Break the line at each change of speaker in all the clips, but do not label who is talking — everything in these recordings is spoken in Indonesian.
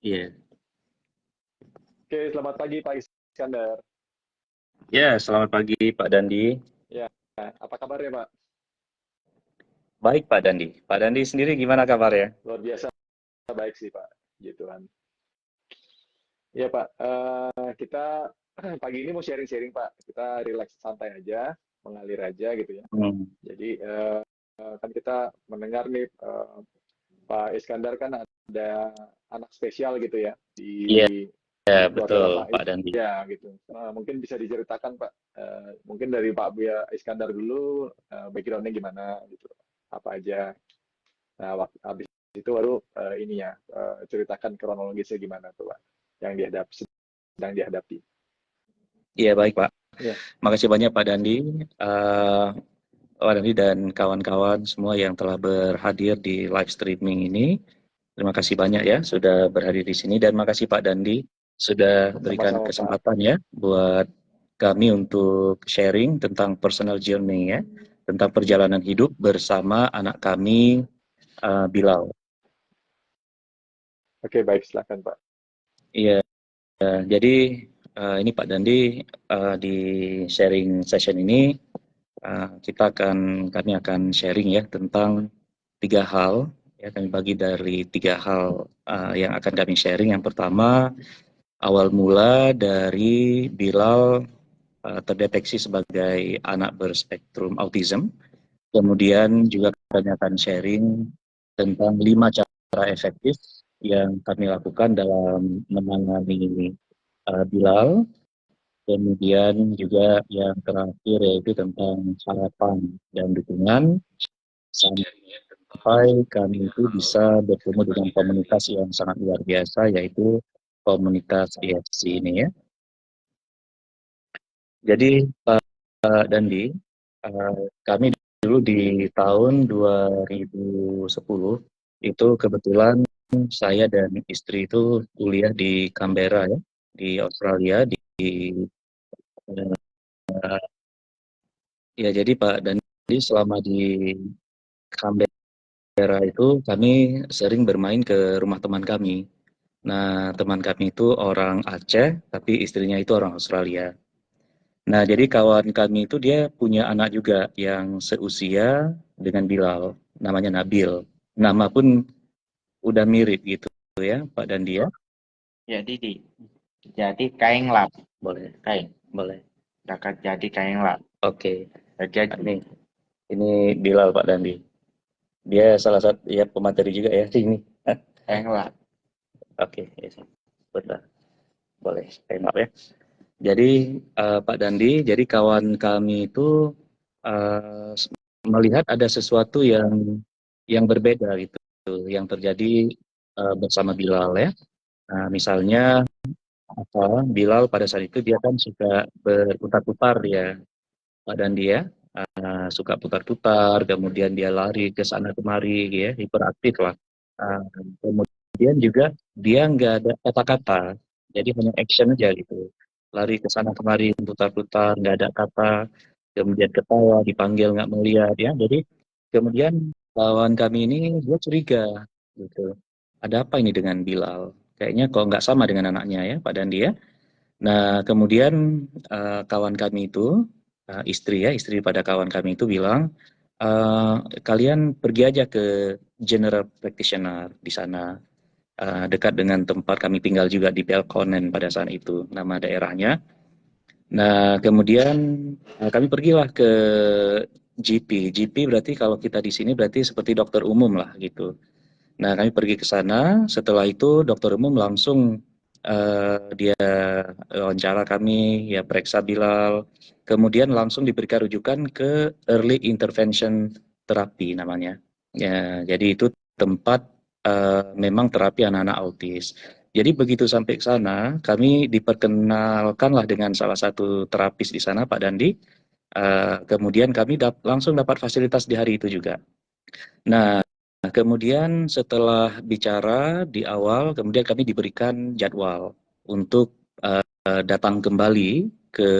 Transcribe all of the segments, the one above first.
Iya.
Oke, selamat pagi Pak Iskandar.
Ya, selamat pagi Pak Dandi.
Ya, apa kabarnya Pak?
Baik Pak Dandi. Pak Dandi sendiri gimana kabarnya?
Luar biasa baik sih Pak. Gitu kan. Ya Pak, kita pagi ini mau sharing-sharing Pak. Kita relax santai aja, mengalir aja gitu ya.
Hmm.
Jadi kan kita mendengar nih Pak Iskandar kan ada anak spesial gitu ya
Iya, ya,
di
betul
keluarga Pak
Pak Dandi.
ya gitu. Mungkin bisa diceritakan Pak. Mungkin dari Pak Buya Iskandar dulu backgroundnya gimana gitu. Apa aja. Nah, habis itu baru ini ya ceritakan kronologisnya gimana tuh Pak yang sedang dihadapi.
Iya, baik Pak.
Ya,
Makasih banyak Pak Dandi. Eh, Pak Dandi dan kawan-kawan semua yang telah berhadir di live streaming ini. Terima kasih banyak ya sudah berhadir di sini dan makasih Pak Dandi sudah berikan
sama-sama Pak.
kesempatan ya buat kami untuk sharing tentang personal journey ya, tentang perjalanan hidup bersama anak kami Bilal.
Oke, baik silakan Pak.
Iya, jadi ini Pak Dandi di sharing session ini kami akan sharing ya tentang 3 hal ya, kami bagi dari 3 hal yang akan kami sharing. Yang pertama, awal mula dari Bilal terdeteksi sebagai anak berspektrum autism. Kemudian juga kami akan sharing tentang 5 cara efektif yang kami lakukan dalam menangani Bilal. Kemudian juga yang terakhir yaitu tentang harapan dan dukungan sampai kami itu bisa bertemu dengan komunitas yang sangat luar biasa yaitu komunitas EFC ini ya. Jadi Pak Dandi, kami dulu di tahun 2010 itu kebetulan saya dan istri itu kuliah di Canberra ya, di Australia di ya jadi Pak Dandi selama di Canberra itu kami sering bermain ke rumah teman kami. Nah, teman kami itu orang Aceh tapi istrinya itu orang Australia. Nah, jadi kawan kami itu dia punya anak juga yang seusia dengan Bilal, namanya Nabil. Nama pun udah mirip gitu ya, Pak Dandi ya.
Jadi jadi kain lap,
Boleh,
kain
boleh.
dekat jadi kain lap.
Oke.
Jadi
Ini Bilal Pak Dandi. Dia salah satu ya pemateri juga ya sini.
kain lap.
Oke, ya, betul. Boleh, maaf ya. Jadi Pak Dandi, jadi kawan kami itu uh, melihat ada sesuatu yang berbeda gitu, yang terjadi bersama Bilal ya. Nah, misalnya Bilal pada saat itu dia kan suka berputar-putar ya, Pak Dandi ya. Suka putar-putar, kemudian dia lari ke sana kemari, ya, hiperaktif lah. Uh, Kemudian juga dia nggak ada kata-kata, jadi hanya action aja gitu. Lari ke sana kemari, putar-putar, nggak ada kata, kemudian ketawa, dipanggil nggak melihat, ya. Jadi kemudian kawan kami ini dia curiga, gitu. Ada apa ini dengan Bilal? Kayaknya kok nggak sama dengan anaknya ya, Pak Dandi ya. Nah, kemudian kawan kami itu, istri pada kawan kami itu bilang, kalian pergi aja ke general practitioner di sana, dekat dengan tempat kami tinggal juga di Pelkonen pada saat itu, nama daerahnya. Nah, kemudian kami pergilah ke GP. GP berarti kalau kita di sini berarti seperti dokter umum lah gitu. Nah, kami pergi ke sana, setelah itu dokter umum langsung dia wawancara kami, ya periksa Bilal, kemudian langsung diberikan rujukan ke early intervention terapi namanya. Ya, jadi itu tempat memang terapi anak-anak autis. Jadi begitu sampai ke sana, kami diperkenalkanlah dengan salah satu terapis di sana, Pak Dandi. Kemudian kami langsung dapat fasilitas di hari itu juga. Nah, kemudian setelah bicara di awal, kemudian kami diberikan jadwal untuk datang kembali ke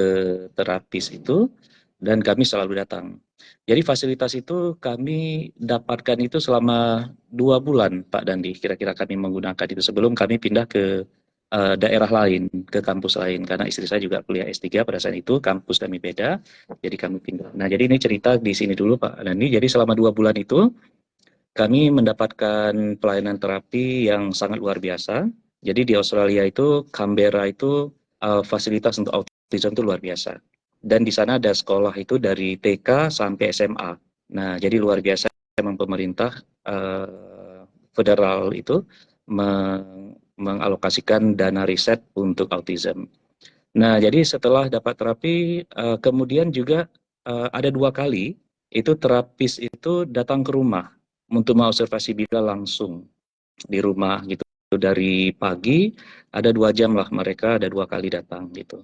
terapis itu, dan kami selalu datang. Jadi fasilitas itu kami dapatkan itu selama 2 bulan, Pak Dandi. Kira-kira kami menggunakan itu sebelum kami pindah ke daerah lain, ke kampus lain. Karena istri saya juga kuliah S3 pada saat itu, kampus kami beda, jadi kami pindah. Nah, jadi ini cerita di sini dulu, Pak Dandi. Jadi selama 2 bulan itu, kami mendapatkan pelayanan terapi yang sangat luar biasa. Jadi di Australia itu, Canberra itu fasilitas untuk autism itu luar biasa. Dan di sana ada sekolah itu dari TK sampai SMA. Nah, jadi luar biasa memang pemerintah federal itu mengalokasikan dana riset untuk autism. Nah, jadi setelah dapat terapi, kemudian juga ada 2 kali itu terapis itu datang ke rumah untuk mengobservasi Bila langsung di rumah gitu. Dari pagi ada 2 jam lah mereka ada 2 kali datang gitu.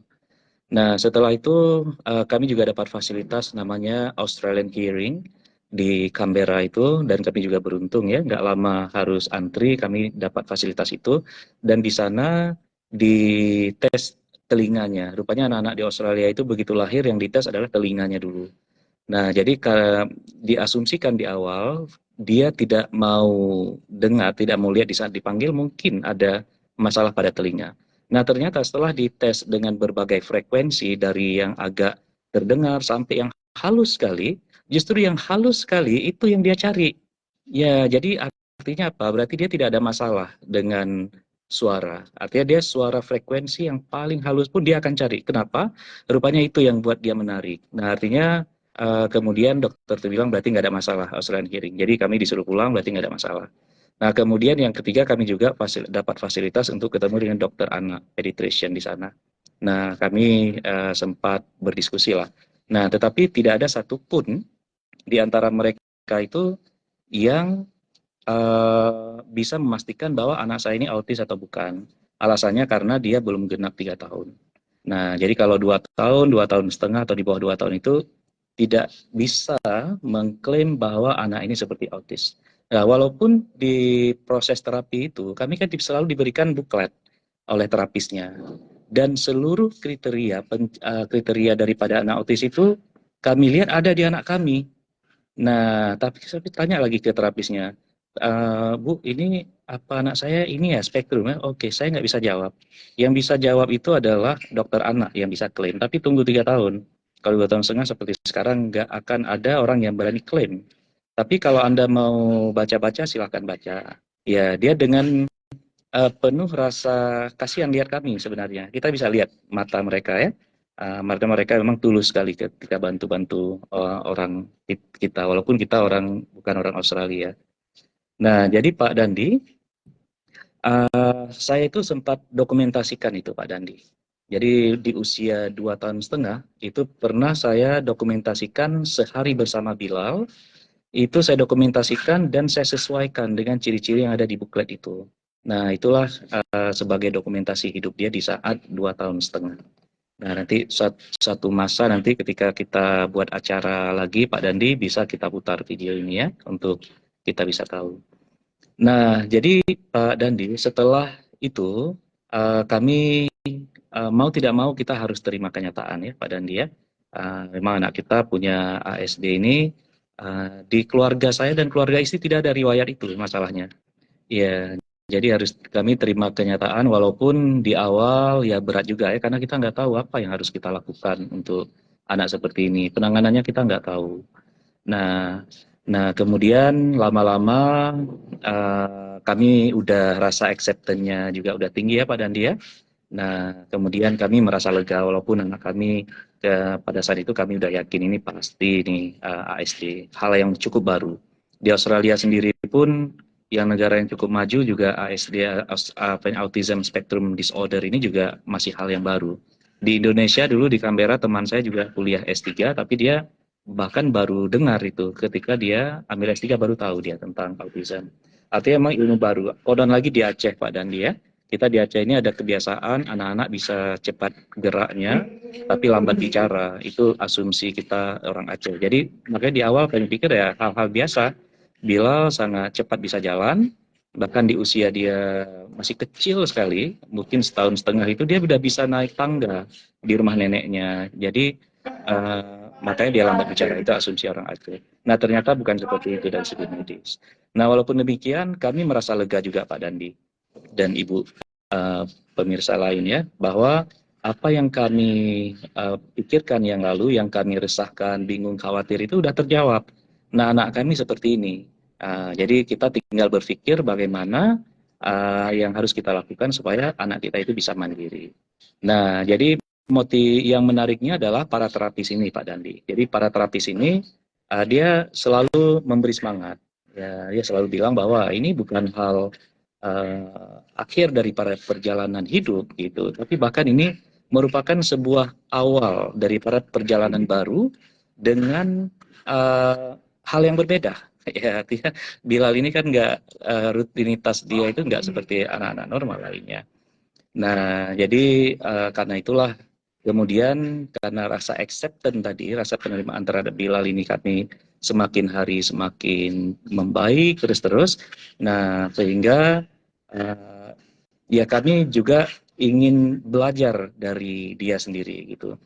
Nah, setelah itu kami juga dapat fasilitas namanya Australian Hearing di Canberra itu, dan kami juga beruntung ya, nggak lama harus antri, kami dapat fasilitas itu, dan di sana dites telinganya. Rupanya anak-anak di Australia itu begitu lahir yang dites adalah telinganya dulu. Nah, jadi diasumsikan di awal dia tidak mau dengar, tidak mau lihat di saat dipanggil, mungkin ada masalah pada telinga. Nah, ternyata setelah dites dengan berbagai frekuensi dari yang agak terdengar sampai yang halus sekali, justru yang halus sekali itu yang dia cari. Ya, jadi artinya apa? Berarti dia tidak ada masalah dengan suara. Artinya dia suara frekuensi yang paling halus pun dia akan cari. Kenapa? Rupanya itu yang buat dia menarik. Nah, artinya kemudian dokter itu bilang berarti nggak ada masalah Australian Hearing. Jadi kami disuruh pulang berarti nggak ada masalah. Nah, kemudian yang ketiga kami juga dapat fasilitas untuk ketemu dengan dokter anak pediatrician di sana. Nah, kami sempat berdiskusi lah. Nah, tetapi tidak ada satupun di antara mereka itu yang bisa memastikan bahwa anak saya ini autis atau bukan. Alasannya karena dia belum genap 3 tahun. Nah, jadi kalau 2 tahun, 2 tahun setengah atau di bawah 2 tahun itu tidak bisa mengklaim bahwa anak ini seperti autis. Nah, walaupun di proses terapi itu kami kan selalu diberikan buklet oleh terapisnya, dan seluruh kriteria daripada anak autis itu kami lihat ada di anak kami. Nah, tapi saya tanya lagi ke terapisnya, Bu, ini apa anak saya ini ya spektrum ya? Oke, saya nggak bisa jawab. Yang bisa jawab itu adalah dokter anak yang bisa klaim, tapi tunggu 3 tahun. Kalau 2 tahun setengah seperti sekarang nggak akan ada orang yang berani klaim. Tapi kalau Anda mau baca-baca, silahkan baca. Ya, dia dengan penuh rasa kasihan lihat kami sebenarnya. Kita bisa lihat mata mereka ya. Mata mereka memang tulus sekali ketika bantu-bantu orang kita, walaupun kita bukan orang Australia. Nah, jadi Pak Dandi, saya itu sempat dokumentasikan itu Pak Dandi. Jadi di usia 2 tahun setengah itu pernah saya dokumentasikan sehari bersama Bilal. Itu saya dokumentasikan dan saya sesuaikan dengan ciri-ciri yang ada di buklet itu. Nah, itulah sebagai dokumentasi hidup dia di saat 2 tahun setengah. Nah, nanti suatu masa nanti ketika kita buat acara lagi, Pak Dandi, bisa kita putar video ini ya, untuk kita bisa tahu. Nah, jadi Pak Dandi, setelah itu kami mau tidak mau kita harus terima kenyataan ya, Pak Dandi ya. Memang anak kita punya ASD ini, di keluarga saya dan keluarga istri tidak ada riwayat itu masalahnya. Ya, jadi harus kami terima kenyataan walaupun di awal ya berat juga ya, karena kita nggak tahu apa yang harus kita lakukan untuk anak seperti ini. Penanganannya kita nggak tahu. Nah, kemudian lama-lama kami udah rasa acceptance-nya juga udah tinggi ya Pak Dandi ya. Nah, kemudian kami merasa lega walaupun anak kami pada saat itu kami udah yakin ini pasti ini ASD, hal yang cukup baru. Di Australia sendiri pun yang negara yang cukup maju juga ASD, Autism Spectrum Disorder ini juga masih hal yang baru. Di Indonesia dulu di Canberra teman saya juga kuliah S3 tapi dia bahkan baru dengar itu ketika dia ambil S3 baru tahu dia tentang autism. Artinya memang ilmu baru. Kodon lagi di Aceh Pak Dandi ya. Kita di Aceh ini ada kebiasaan anak-anak bisa cepat geraknya tapi lambat bicara. Itu asumsi kita orang Aceh. Jadi makanya di awal kami pikir ya hal-hal biasa. Bilal sangat cepat bisa jalan, bahkan di usia dia masih kecil sekali, mungkin 1,5 tahun itu dia sudah bisa naik tangga di rumah neneknya. Jadi makanya dia lambat bicara, itu asumsi orang aktif. Nah ternyata bukan seperti itu dari segi medis. Nah walaupun demikian kami merasa lega juga Pak Dandi dan Ibu pemirsa lainnya, bahwa apa yang kami pikirkan yang lalu, yang kami resahkan, bingung, khawatir itu sudah terjawab. Nah anak kami seperti ini. Jadi kita tinggal berpikir bagaimana yang harus kita lakukan supaya anak kita itu bisa mandiri. Nah jadi motif yang menariknya adalah para terapis ini Pak Dandi. Jadi para terapis ini dia selalu memberi semangat. Ya, dia selalu bilang bahwa ini bukan hal akhir dari para perjalanan hidup gitu, tapi bahkan ini merupakan sebuah awal dari para perjalanan baru dengan hal yang berbeda. Ya, artinya Bilal ini kan rutinitas dia itu nggak seperti anak-anak normal lainnya. Nah, jadi karena itulah kemudian karena rasa acceptance tadi, rasa penerimaan terhadap Bilal ini kami semakin hari semakin membaik terus-terus. Nah, sehingga ya kami juga ingin belajar dari dia sendiri gitu.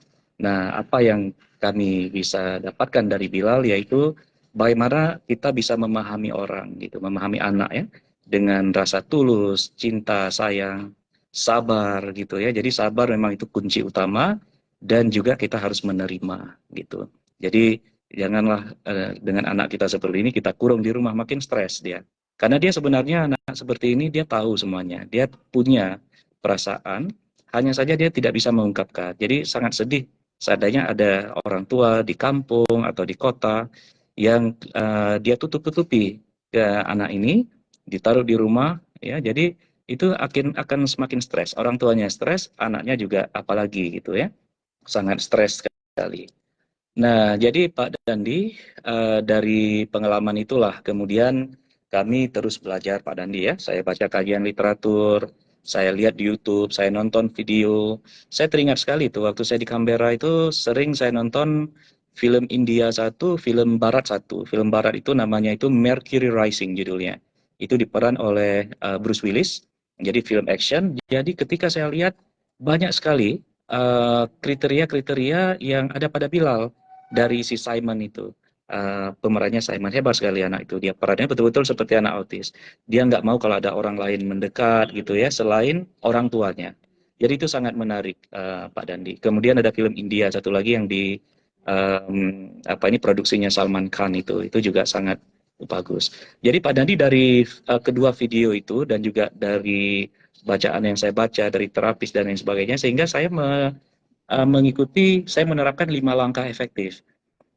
Nah, apa yang kami bisa dapatkan dari Bilal yaitu bagaimana kita bisa memahami orang gitu, memahami anak ya dengan rasa tulus, cinta, sayang, sabar gitu ya. Jadi sabar memang itu kunci utama dan juga kita harus menerima gitu. Jadi janganlah dengan anak kita seperti ini kita kurung di rumah, makin stres dia. Karena dia sebenarnya anak seperti ini dia tahu semuanya. Dia punya perasaan, hanya saja dia tidak bisa mengungkapkan. Jadi sangat sedih seandainya ada orang tua di kampung atau di kota yang dia tutup-tutupi ke anak ini, ditaruh di rumah ya. Jadi itu akan semakin stres. Orang tuanya stres, anaknya juga apalagi gitu ya. Sangat stres sekali. Nah, jadi Pak Dandi, dari pengalaman itulah kemudian kami terus belajar Pak Dandi ya. Saya baca kajian literatur, saya lihat di YouTube, saya nonton video. Saya teringat sekali itu waktu saya di Canberra itu sering saya nonton film India satu, film Barat satu. Film Barat itu namanya itu Mercury Rising judulnya. Itu diperan oleh Bruce Willis. Jadi film action. Jadi ketika saya lihat banyak sekali kriteria-kriteria yang ada pada Bilal dari si Simon itu. Pemerannya Simon hebat sekali anak itu, dia perannya betul-betul seperti anak autis. Dia nggak mau kalau ada orang lain mendekat gitu ya selain orang tuanya. Jadi itu sangat menarik Pak Dandi. Kemudian ada film India satu lagi yang di produksinya Salman Khan itu juga sangat bagus. Jadi Pak Dandi dari kedua video itu dan juga dari bacaan yang saya baca dari terapis dan lain sebagainya, sehingga saya saya menerapkan 5 langkah efektif.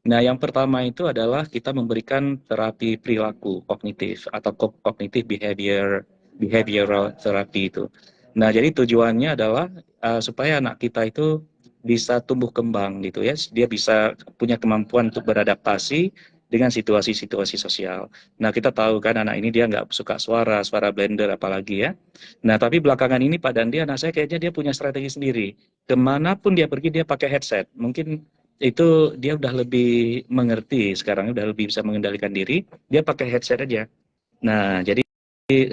Nah, yang pertama itu adalah kita memberikan terapi perilaku kognitif atau cognitive behavioral therapy itu. Nah, jadi tujuannya adalah supaya anak kita itu bisa tumbuh kembang gitu ya. Dia bisa punya kemampuan untuk beradaptasi dengan situasi-situasi sosial. Nah, kita tahu kan anak ini dia nggak suka suara blender apalagi ya. Nah, tapi belakangan ini Pak Dandi, anak saya kayaknya dia punya strategi sendiri. Kemanapun dia pergi dia pakai headset. Mungkin itu dia udah lebih mengerti sekarang, udah lebih bisa mengendalikan diri, dia pakai headset aja. Nah, jadi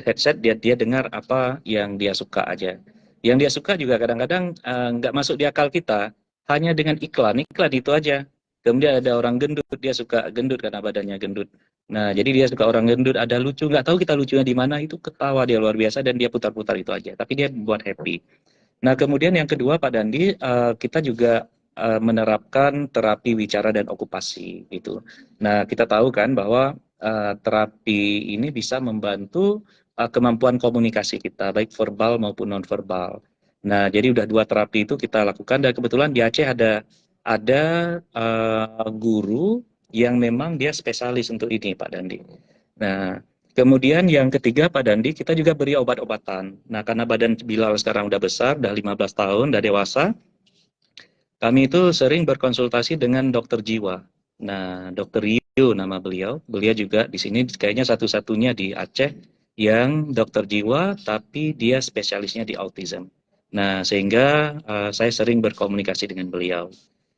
headset dia dengar apa yang dia suka aja. Yang dia suka juga kadang-kadang nggak masuk di akal kita, hanya dengan iklan itu aja. Kemudian ada orang gendut, dia suka gendut karena badannya gendut. Nah, jadi dia suka orang gendut, ada lucu, nggak tahu kita lucunya di mana, itu ketawa dia luar biasa dan dia putar-putar itu aja. Tapi dia buat happy. Nah, kemudian yang kedua Pak Dandi, kita juga menerapkan terapi wicara dan okupasi gitu. Nah, kita tahu kan bahwa terapi ini bisa membantu kemampuan komunikasi kita, baik verbal maupun non-verbal. Nah, jadi udah 2 terapi itu kita lakukan dan kebetulan di Aceh ada guru yang memang dia spesialis untuk ini, Pak Dandi. Nah, kemudian yang ketiga Pak Dandi, kita juga beri obat-obatan. Nah, karena badan Bilal sekarang udah besar, udah 15 tahun, udah dewasa, kami itu sering berkonsultasi dengan dokter jiwa. Nah, dokter Rio nama beliau. Beliau juga di sini kayaknya satu-satunya di Aceh yang dokter jiwa, tapi dia spesialisnya di autism. Nah, sehingga saya sering berkomunikasi dengan beliau.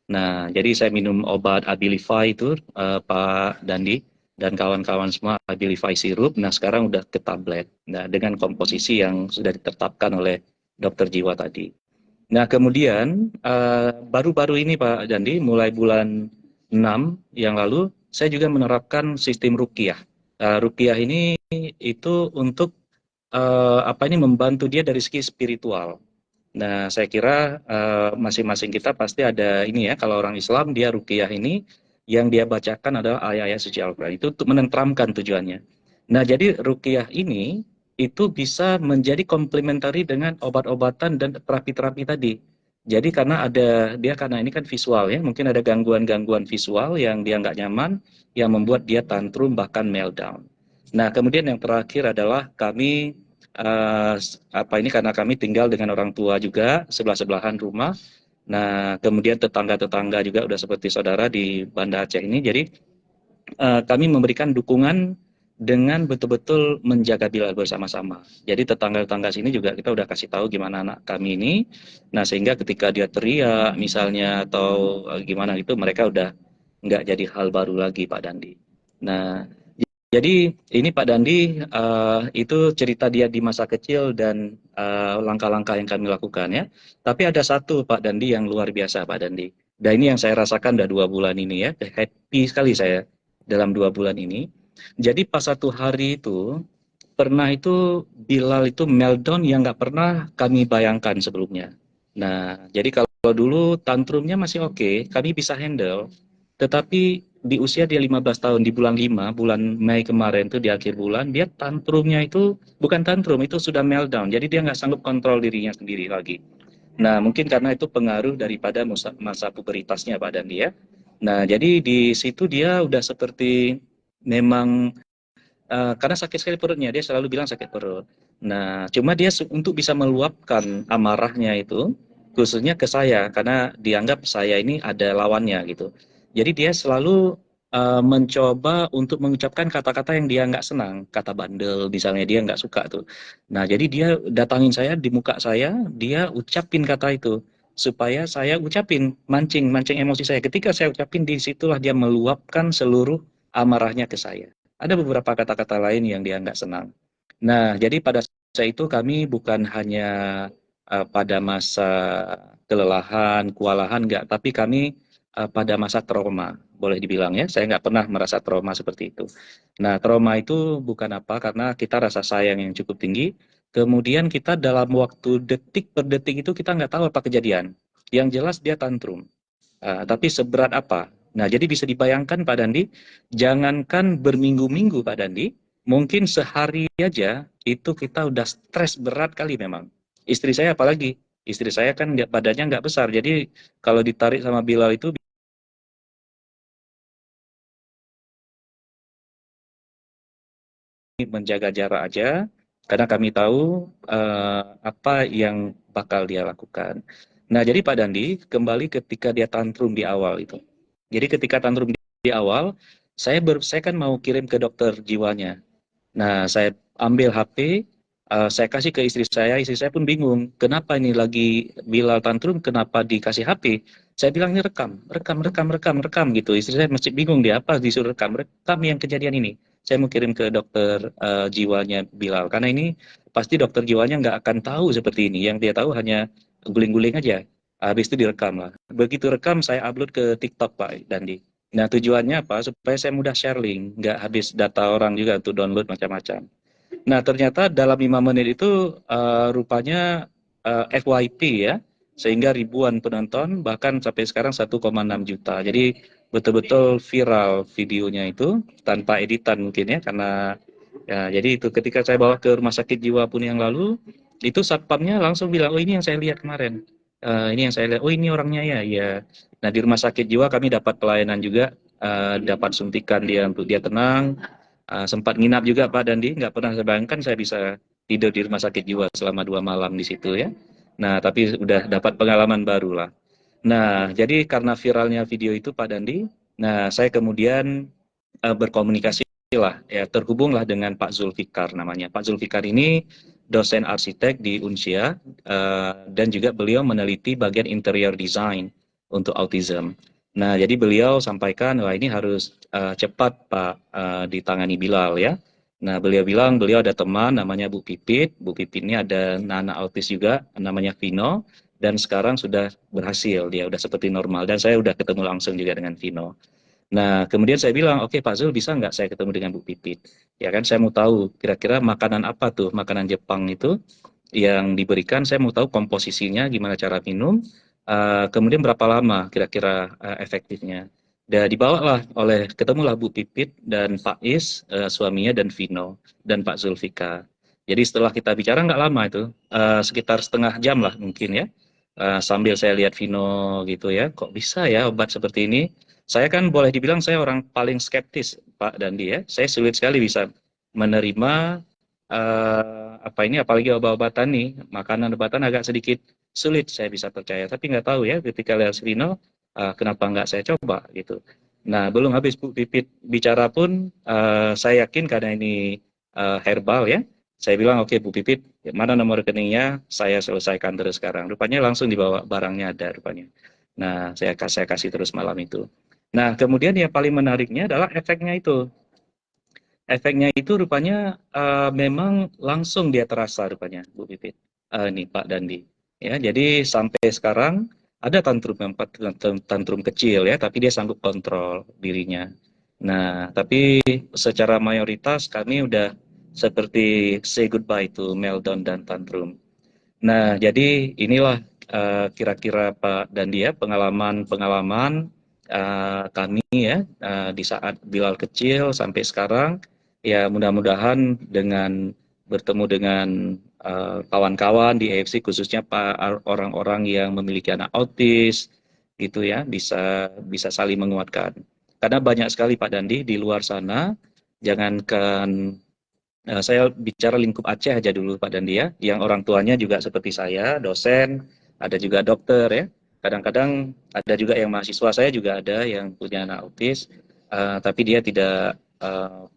Nah, jadi saya minum obat Abilify itu, Pak Dandi, dan kawan-kawan semua Abilify sirup. Nah, sekarang udah ke tablet. Nah, dengan komposisi yang sudah ditetapkan oleh dokter jiwa tadi. Nah, kemudian baru-baru ini Pak Dandi, mulai bulan yang lalu, saya juga menerapkan sistem ruqyah. Ruqyah ini itu untuk ini membantu dia dari segi spiritual. Nah, saya kira masing-masing kita pasti ada ini ya, kalau orang Islam dia ruqyah ini yang dia bacakan adalah ayat-ayat suci Al-Quran. Itu untuk menenteramkan tujuannya. Nah, jadi ruqyah ini itu bisa menjadi komplementari dengan obat-obatan dan terapi-terapi tadi. Jadi karena ini kan visual ya, mungkin ada gangguan-gangguan visual yang dia nggak nyaman, yang membuat dia tantrum bahkan meltdown. Nah, kemudian yang terakhir adalah kami ini karena kami tinggal dengan orang tua juga sebelah-sebelahan rumah. Nah, kemudian tetangga-tetangga juga udah seperti saudara di Banda Aceh ini. Jadi kami memberikan dukungan dengan betul-betul menjaga Bilal bersama-sama. Jadi tetangga-tetangga sini juga kita udah kasih tahu gimana anak kami ini. Nah, sehingga ketika dia teriak misalnya atau gimana itu mereka udah nggak jadi hal baru lagi Pak Dandi. Nah, jadi ini Pak Dandi itu cerita dia di masa kecil dan langkah-langkah yang kami lakukan ya. Tapi ada satu Pak Dandi yang luar biasa Pak Dandi. Dan ini yang saya rasakan udah 2 bulan ini ya. Happy sekali saya dalam 2 bulan ini. Jadi pas satu hari itu pernah itu Bilal itu meltdown yang nggak pernah kami bayangkan sebelumnya. Nah, jadi kalau dulu tantrumnya masih oke, kami bisa handle. Tetapi di usia dia 15 tahun, di bulan 5, bulan Mei kemarin tuh di akhir bulan, dia tantrumnya itu bukan tantrum, itu sudah meltdown. Jadi dia nggak sanggup kontrol dirinya sendiri lagi. Nah, mungkin karena itu pengaruh daripada masa pubertasnya Pak Dandi ya. Nah, jadi di situ dia udah seperti memang karena sakit sekali perutnya, dia selalu bilang sakit perut. Nah, cuma dia untuk bisa meluapkan amarahnya itu, khususnya ke saya, karena dianggap saya ini ada lawannya gitu. Jadi dia selalu mencoba untuk mengucapkan kata-kata yang dia nggak senang, kata bandel misalnya dia nggak suka tuh. Nah, jadi dia datangin saya di muka saya, dia ucapin kata itu supaya saya ucapin, mancing emosi saya. Ketika saya ucapin, disitulah dia meluapkan seluruh amarahnya ke saya. Ada beberapa kata-kata lain yang dia nggak senang. Nah, jadi pada saat itu kami bukan hanya pada masa kelelahan, kewalahan, nggak, tapi kami pada masa trauma, boleh dibilang ya. Saya nggak pernah merasa trauma seperti itu. Nah, trauma itu bukan apa, karena kita rasa sayang yang cukup tinggi, kemudian kita dalam waktu detik per detik itu kita nggak tahu apa kejadian. Yang jelas dia tantrum. Tapi seberat apa? Nah, jadi bisa dibayangkan Pak Dandi, jangankan berminggu-minggu Pak Dandi, mungkin sehari aja itu kita udah stres berat kali memang. Istri saya apalagi, istri saya kan badannya nggak besar, jadi kalau ditarik sama Bilal itu menjaga jarak aja, karena kami tahu apa yang bakal dia lakukan. Nah, jadi Pak Dandi, kembali ketika dia tantrum di awal itu. Jadi ketika tantrum di awal, saya kan mau kirim ke dokter jiwanya. Nah, saya ambil HP, saya kasih ke istri saya pun bingung, kenapa ini lagi Bilal tantrum, kenapa dikasih HP? Saya bilang ini rekam gitu. Istri saya masih bingung dia apa disuruh rekam yang kejadian ini. Saya mau kirim ke dokter jiwanya Bilal, karena ini pasti dokter jiwanya nggak akan tahu seperti ini. Yang dia tahu hanya guling-guling aja. Habis itu direkam lah. Begitu rekam, saya upload ke TikTok Pak Dandi. Nah, tujuannya apa? Supaya saya mudah share link, nggak habis data orang juga untuk download macam-macam. Nah, ternyata dalam 5 menit itu rupanya FYP ya, sehingga ribuan penonton, bahkan sampai sekarang 1,6 juta. Jadi betul-betul viral videonya itu, tanpa editan mungkin ya, karena ya, jadi itu ketika saya bawa ke rumah sakit jiwa pun yang lalu, itu satpamnya langsung bilang, oh ini yang saya lihat kemarin. Ini yang saya lihat, oh ini orangnya ya, ya. Nah, di rumah sakit jiwa kami dapat pelayanan juga, dapat suntikan dia untuk dia tenang, sempat nginap juga Pak Dandi, nggak pernah saya bayangkan saya bisa tidur di rumah sakit jiwa selama 2 malam di situ ya. Nah, tapi udah dapat pengalaman baru lah. Nah, jadi karena viralnya video itu Pak Dandi, nah saya kemudian berkomunikasi lah, ya terhubunglah dengan Pak Zulfikar namanya. Pak Zulfikar ini dosen arsitek di Unsia dan juga beliau meneliti bagian interior design untuk autism. Nah, jadi beliau sampaikan, wah ini harus cepat Pak ditangani Bilal ya. Nah, beliau bilang beliau ada teman namanya Bu Pipit. Bu Pipit ini ada anak autis juga namanya Vino, dan sekarang sudah berhasil, dia udah seperti normal, dan saya udah ketemu langsung juga dengan Vino. Nah, kemudian saya bilang, oke Pak Zul, bisa nggak saya ketemu dengan Bu Pipit? Ya kan, saya mau tahu kira-kira makanan apa tuh, makanan Jepang itu yang diberikan, saya mau tahu komposisinya, gimana cara minum, kemudian berapa lama kira-kira efektifnya. Dan dibawalah ketemulah Bu Pipit dan Pak Is, suaminya, dan Vino, dan Pak Zulfika. Jadi setelah kita bicara nggak lama itu, sekitar setengah jam lah mungkin ya, sambil saya lihat Vino gitu ya, kok bisa ya obat seperti ini. Saya kan boleh dibilang saya orang paling skeptis, Pak Dandi ya. Saya sulit sekali bisa menerima apa ini, apalagi obat-obatan nih, makanan-obatan agak sedikit sulit saya bisa percaya. Tapi nggak tahu ya, ketika lihat Vino, kenapa nggak saya coba gitu. Nah, belum habis Bu Pipit bicara pun, saya yakin karena ini herbal ya. Saya bilang, oke Bu Pipit, mana nomor rekeningnya? Saya selesaikan terus sekarang. Rupanya langsung dibawa barangnya ada rupanya. Nah, saya kasih terus malam itu. Nah, kemudian yang paling menariknya adalah efeknya itu. Efeknya itu rupanya memang langsung dia terasa rupanya, Bu Pipit. Ini Pak Dandi. Ya, jadi sampai sekarang ada tantrum kecil ya, tapi dia sanggup kontrol dirinya. Nah, tapi secara mayoritas kami udah seperti say goodbye to meltdown dan tantrum. Nah, jadi inilah kira-kira Pak Dandi ya, pengalaman-pengalaman kami ya di saat Bilal kecil sampai sekarang. Ya mudah-mudahan dengan bertemu dengan kawan-kawan di AFC khususnya orang-orang yang memiliki anak autis gitu ya, bisa saling menguatkan. Karena banyak sekali Pak Dandi di luar sana, jangankan saya bicara lingkup Aceh aja dulu Pak Dandi ya, yang orang tuanya juga seperti saya, dosen, ada juga dokter ya. Kadang-kadang ada juga yang mahasiswa saya juga ada yang punya anak autis, tapi dia tidak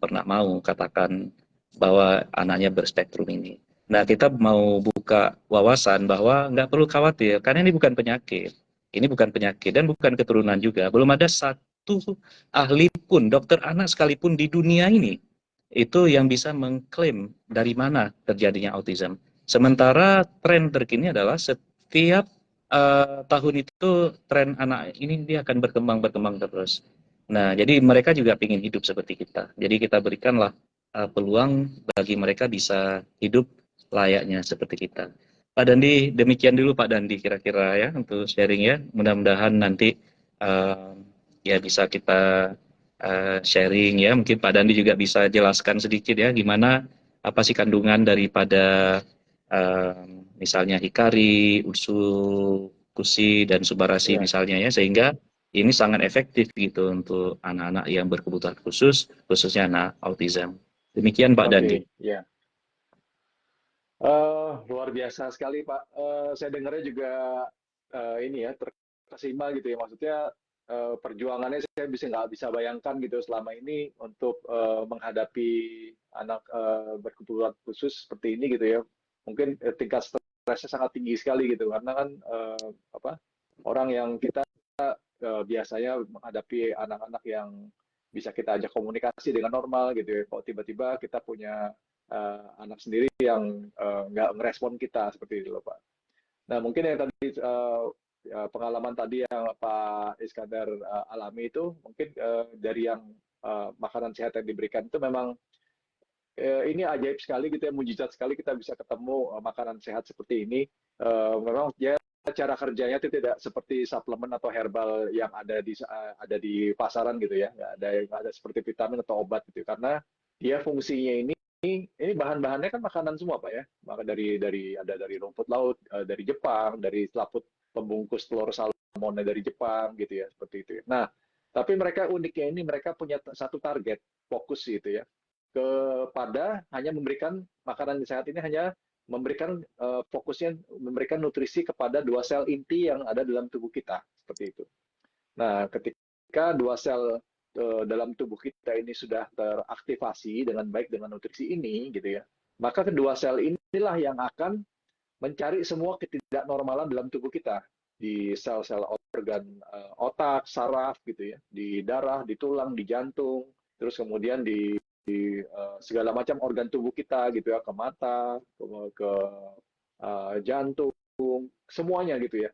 pernah mau katakan bahwa anaknya berspektrum ini. Nah, kita mau buka wawasan bahwa nggak perlu khawatir, karena ini bukan penyakit. Ini bukan penyakit dan bukan keturunan juga. Belum ada satu ahli pun, dokter anak sekalipun di dunia ini itu yang bisa mengklaim dari mana terjadinya autism. Sementara tren terkini adalah setiap tahun itu tren anak ini dia akan berkembang terus. Nah, jadi mereka juga ingin hidup seperti kita. Jadi kita berikanlah peluang bagi mereka bisa hidup layaknya seperti kita. Pak Dandi, demikian dulu Pak Dandi kira-kira ya untuk sharing ya. Mudah-mudahan nanti uh, ya bisa kita sharing ya. Mungkin Pak Dandi juga bisa jelaskan sedikit ya gimana apa sih kandungan daripada misalnya hikari, usu, kusi dan subarasi
Ya,
misalnya ya, sehingga ini sangat efektif gitu untuk anak-anak yang berkebutuhan khusus, khususnya anak autism. Demikian Pak Dandi.
oke, ya. Luar biasa sekali Pak. Saya dengarnya juga ini ya terkesima gitu ya. Maksudnya perjuangannya saya nggak bisa bayangkan gitu selama ini untuk menghadapi anak berkebutuhan khusus seperti ini gitu ya. Mungkin tingkat stresnya sangat tinggi sekali gitu karena kan apa orang yang kita biasanya menghadapi anak-anak yang bisa kita ajak komunikasi dengan normal gitu ya. Kok tiba-tiba kita punya anak sendiri yang nggak ngerespon kita seperti itu loh Pak. Nah mungkin yang tadi pengalaman tadi yang Pak Iskandar alami itu mungkin dari yang makanan sehat yang diberikan itu memang ini ajaib sekali gitu ya, mujizat sekali kita bisa ketemu makanan sehat seperti ini. Memang ya cara kerjanya itu tidak seperti suplemen atau herbal yang ada di pasaran gitu ya, nggak ada seperti vitamin atau obat gitu karena dia fungsinya ini bahan-bahannya kan makanan semua Pak ya. Maka ada dari rumput laut dari Jepang, dari selaput pembungkus telur salmonnya dari Jepang gitu ya, seperti itu ya. Nah, tapi mereka uniknya ini mereka punya satu target fokus gitu ya kepada hanya memberikan makanan sehat ini hanya memberikan fokusnya memberikan nutrisi kepada dua sel inti yang ada dalam tubuh kita seperti itu. Nah, ketika dua sel dalam tubuh kita ini sudah teraktivasi dengan baik dengan nutrisi ini gitu ya, maka kedua sel inilah yang akan mencari semua ketidaknormalan dalam tubuh kita di sel-sel organ otak, saraf gitu ya, di darah, di tulang, di jantung, terus kemudian di segala macam organ tubuh kita gitu ya, ke mata, ke jantung, semuanya gitu ya.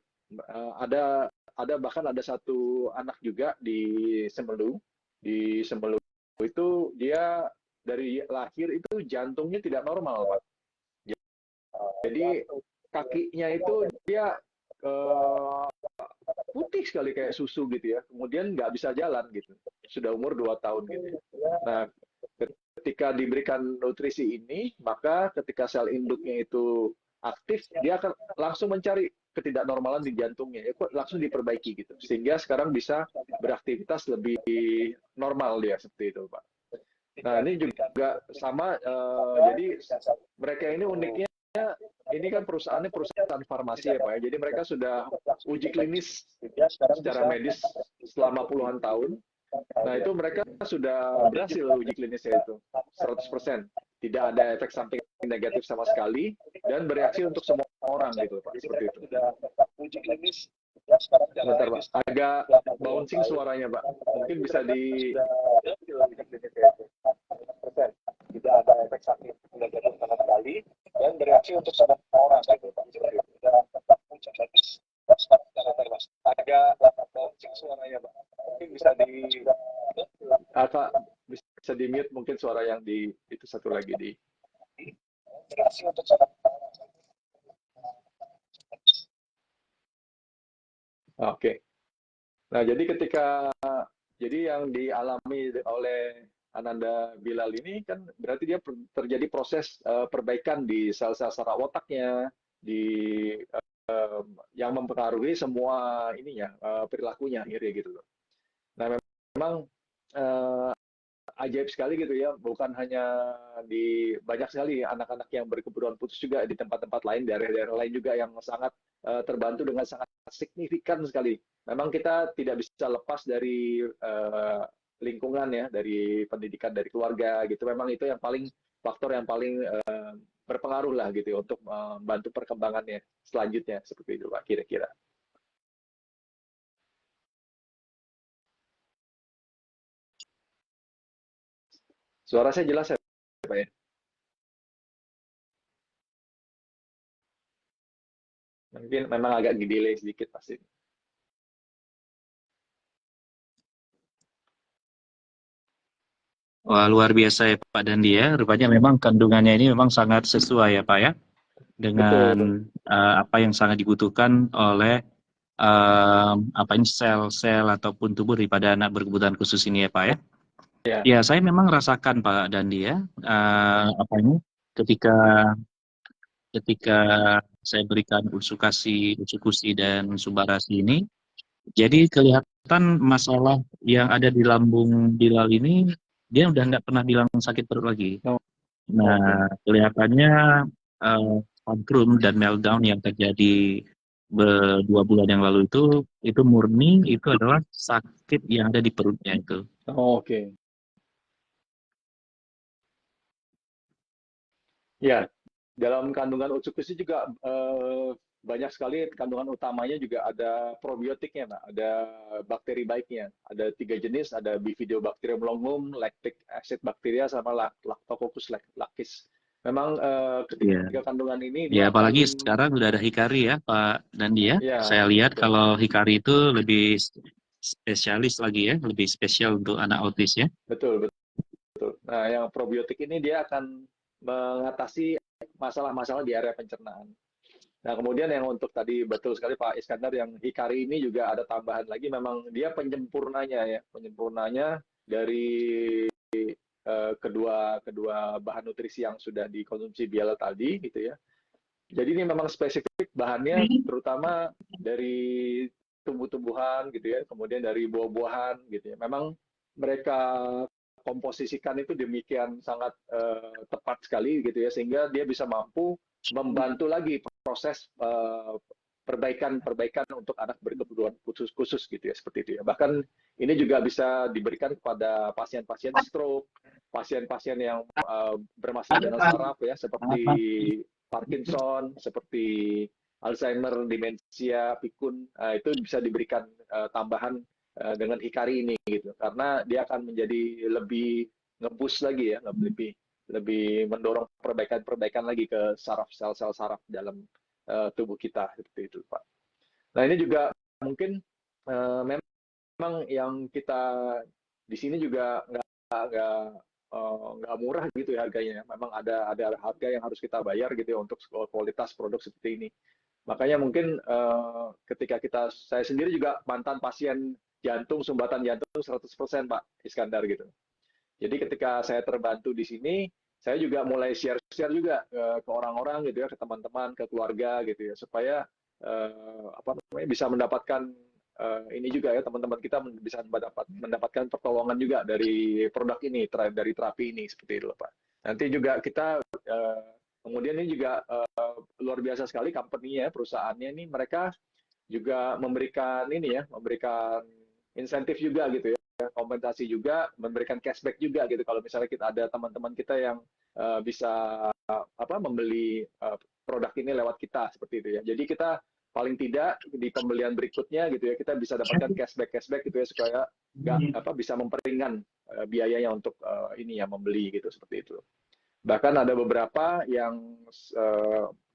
Ada bahkan ada satu anak juga di Semelu. Di Semelu itu dia dari lahir itu jantungnya tidak normal, Pak. Jadi kakinya itu dia putih sekali kayak susu gitu ya. Kemudian nggak bisa jalan gitu. Sudah umur 2 tahun gitu ya. Nah, ketika diberikan nutrisi ini, maka ketika sel induknya itu aktif, dia akan langsung mencari ketidaknormalan di jantungnya, ya, kok langsung diperbaiki gitu, sehingga sekarang bisa beraktivitas lebih normal dia seperti itu, Pak. Nah ini juga sama, jadi mereka ini uniknya, ini kan perusahaannya perusahaan farmasi ya Pak ya, jadi mereka sudah uji klinis secara medis selama puluhan tahun. Nah, itu mereka sudah berhasil uji klinisnya itu 100%. Tidak ada efek samping negatif sama sekali dan bereaksi untuk semua orang gitu, Pak. Seperti itu. Uji klinis sebentar, Pak. Agak bouncing suaranya, Pak. Mungkin bisa di tidak ada efek samping negatif sama sekali dan bereaksi untuk semua orang gitu, Pak. Seperti itu. Uji klinis agak bouncing suaranya, Pak. Mungkin bisa di Kak, bisa di mute mungkin suara yang di itu satu lagi di Oke. Nah, jadi jadi yang dialami oleh Ananda Bilal ini kan berarti dia terjadi proses perbaikan di sel-sel saraf otaknya, di yang mempengaruhi semua ininya, perilakunya akhirnya gitu loh. Nah, memang ajaib sekali gitu ya, bukan hanya di banyak sekali anak-anak yang berkebutuhan khusus juga di tempat-tempat lain, daerah-daerah lain juga yang sangat terbantu dengan sangat signifikan sekali. Memang kita tidak bisa lepas dari lingkungan ya, dari pendidikan dari keluarga gitu. Memang itu yang paling faktor yang paling berpengaruh lah gitu ya, untuk membantu perkembangannya selanjutnya seperti itu Pak kira-kira. Suara saya jelas ya Pak ya? Mungkin memang agak delay sedikit pasti.
Wah, luar biasa ya Pak Dandi ya. Rupanya memang kandungannya ini memang sangat sesuai ya Pak ya, dengan
Betul.
apa yang sangat dibutuhkan oleh apa ini sel-sel ataupun tubuh daripada anak berkebutuhan khusus ini ya Pak ya.
Ya.
Ya, saya memang rasakan Pak Dandi ya, apa ini ketika ketika saya berikan usukusi dan subarasi ini, jadi kelihatan masalah yang ada di lambung Bilal ini, dia udah nggak pernah bilang sakit perut lagi.
Oh,
Nah,
oke.
kelihatannya tantrum dan meltdown yang terjadi 2 bulan yang lalu itu murni itu adalah sakit yang ada di perutnya itu.
Oke. Ya, dalam kandungan usus juga banyak sekali kandungan utamanya juga ada probiotiknya, Pak. Ada bakteri baiknya. Ada 3 jenis, ada Bifidobacterium longum, lactic acid bacteria, sama Lactococcus lactis. Memang
Iya.
ketiga kandungan ini
Ya,
dia
apalagi
paling,
sekarang udah ada Hikari ya, Pak Dandi ya.
ya
Saya lihat
betul,
kalau Hikari itu lebih spesialis lagi ya, lebih spesial untuk anak autis ya.
betul, betul. Nah, yang probiotik ini dia akan mengatasi masalah-masalah di area pencernaan. Nah, kemudian yang untuk tadi betul sekali Pak Iskandar, yang Hikari ini juga ada tambahan lagi, memang dia penyempurnanya ya, penyempurnanya dari kedua bahan nutrisi yang sudah dikonsumsi Biala tadi gitu ya. Jadi ini memang spesifik bahannya, terutama dari tumbuh-tumbuhan gitu ya, kemudian dari buah-buahan gitu ya. Memang mereka komposisikan itu demikian sangat tepat sekali gitu ya, sehingga dia bisa mampu membantu lagi proses perbaikan untuk anak berkebutuhan khusus gitu ya, seperti itu ya. Bahkan ini juga bisa diberikan kepada pasien-pasien stroke, pasien-pasien yang bermasalah dengan saraf ya, seperti Parkinson, seperti Alzheimer, demensia, pikun, itu bisa diberikan tambahan dengan Hikari ini gitu, karena dia akan menjadi lebih ngebus lagi ya, lebih mendorong perbaikan lagi ke saraf, sel-sel saraf dalam tubuh kita seperti itu Pak. Nah ini juga mungkin memang memang yang kita di sini juga nggak murah gitu ya harganya. Memang ada harga yang harus kita bayar gitu ya untuk kualitas produk seperti ini. Makanya mungkin ketika saya sendiri juga mantan pasien jantung, sumbatan jantung 100% Pak Iskandar gitu. Jadi ketika saya terbantu di sini, saya juga mulai share-share juga ke orang-orang gitu ya, ke teman-teman, ke keluarga gitu ya, supaya bisa mendapatkan ini juga ya, teman-teman kita bisa mendapatkan pertolongan juga dari produk ini, dari terapi ini seperti itu Pak. Nanti juga kita kemudian ini juga luar biasa sekali company-nya, perusahaannya ini mereka juga memberikan ini ya, memberikan insentif juga gitu ya, kompensasi juga, memberikan cashback juga gitu. Kalau misalnya kita ada teman-teman kita yang bisa membeli produk ini lewat kita seperti itu ya. Jadi kita paling tidak di pembelian berikutnya gitu ya, kita bisa dapatkan cashback gitu ya, supaya nggak bisa memperingan biayanya untuk ini ya, membeli gitu seperti itu. Bahkan ada beberapa yang